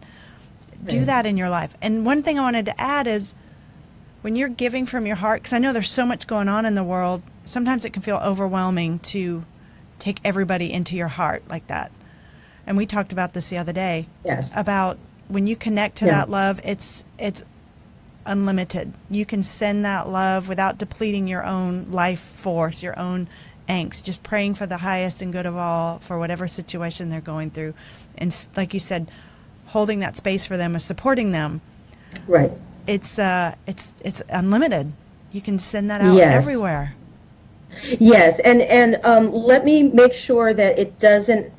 do that in your life. And one thing I wanted to add is when you're giving from your heart, because I know there's so much going on in the world, sometimes it can feel overwhelming to take everybody into your heart like that. And we talked about this the other day. Yes. About when you connect to that love, it's unlimited. You can send that love without depleting your own life force, your own angst, just praying for the highest and good of all for whatever situation they're going through. And like you said, holding that space for them and supporting them. Right. It's unlimited. You can send that out everywhere. Yes, and let me make sure that it doesn't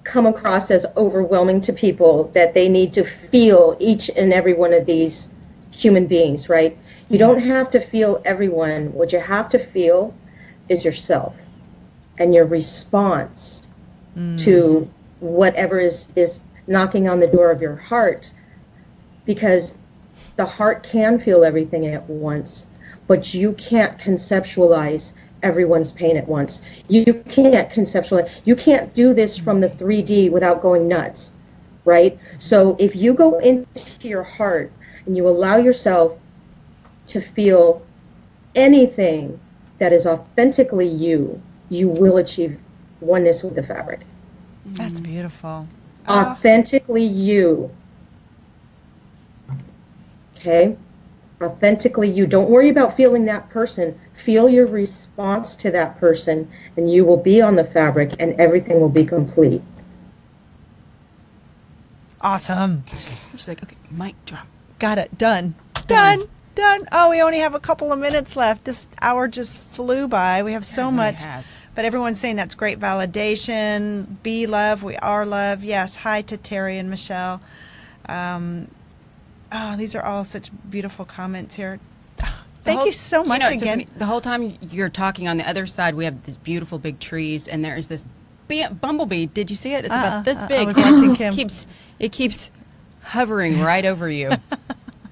come across as overwhelming to people that they need to feel each and every one of these human beings, right? You don't have to feel everyone. What you have to feel is yourself and your response to whatever is knocking on the door of your heart, because the heart can feel everything at once, but you can't conceptualize everyone's pain at once. You can't conceptualize. You can't do this from the 3D without going nuts, right? So if you go into your heart and you allow yourself to feel anything that is authentically you, you will achieve oneness with the fabric. That's beautiful. Authentically you. Okay? Authentically you. Don't worry about feeling that person. Feel your response to that person, and you will be on the fabric, and everything will be complete. Awesome. She's like, okay, mic drop. Got it. Done. Oh, we only have a couple of minutes left. This hour just flew by. We have so much. But everyone's saying that's great validation. Be love. We are love. Yes. Hi to Terry and Michelle. These are all such beautiful comments here. Thank you so much again. So the whole time you're talking, on the other side, we have these beautiful big trees, and there is this bumblebee. Did you see it? It's about this big. I was watching Kim. It keeps hovering right over you.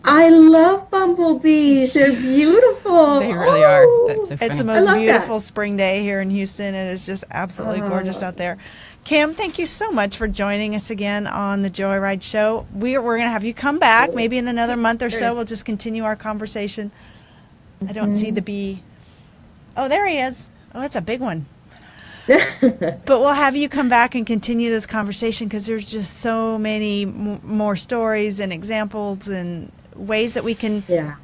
I love bumblebees. They're beautiful. They really are. That's so funny. It's the most beautiful spring day here in Houston. It is just absolutely gorgeous out there. Kim, thank you so much for joining us again on the Joyride Show. We're going to have you come back maybe in another month or so. We'll just continue our conversation. I don't see the bee. Oh, there he is. Oh, that's a big one. But we'll have you come back and continue this conversation, because there's just so many more stories and examples and ways that we can. Yeah.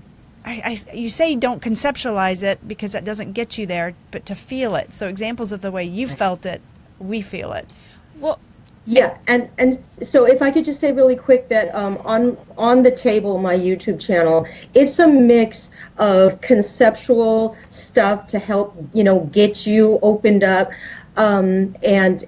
You say don't conceptualize it because that doesn't get you there, but to feel it. So examples of the way you felt it, we feel it. Well, yeah, and so if I could just say really quick that on the table, my YouTube channel, it's a mix of conceptual stuff to help get you opened up, and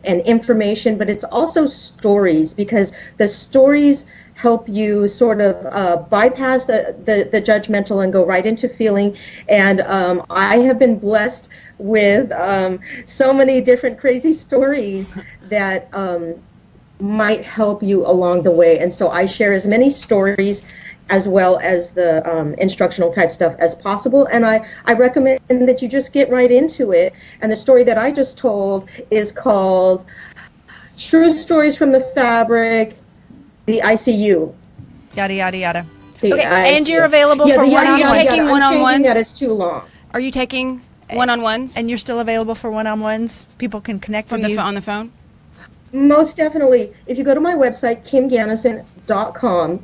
information, but it's also stories, because the stories help you sort of bypass the judgmental and go right into feeling. And I have been blessed with so many different crazy stories that might help you along the way. And so I share as many stories as well as the instructional type stuff as possible. And I recommend that you just get right into it. And the story that I just told is called True Stories from the Fabric, the ICU. Yada, yada, yada. Okay, and you're available for one-on-ones? Are you taking one-on-ones? That is too long. Are you taking one-on-ones? And you're still available for one-on-ones? People can connect with you? On the phone? Most definitely. If you go to my website, kimganassin.com,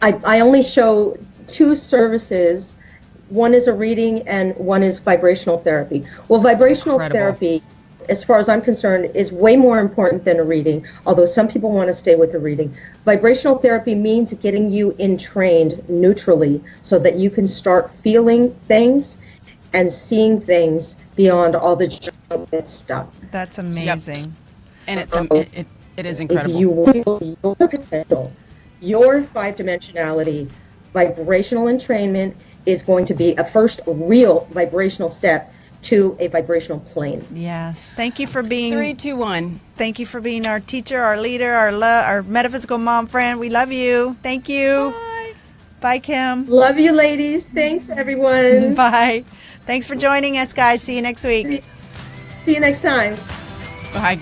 I only show 2 services. One is a reading and one is vibrational therapy. Well, vibrational therapy, as far as I'm concerned, is way more important than a reading, although some people want to stay with a reading. Vibrational therapy means getting you entrained neutrally so that you can start feeling things and seeing things beyond all the junk that's stuck. That's amazing. Yep. And it is incredible. If you will your potential, your 5-dimensionality, vibrational entrainment is going to be a first real vibrational step to a vibrational plane. Yes. Thank you for being 3, 2, 1. Thank you for being our teacher, our leader, our metaphysical mom friend. We love you. Thank you. Bye. Bye, Kim. Love you, ladies. Thanks, everyone. Bye. Thanks for joining us, guys. See you next week. See you next time. Bye.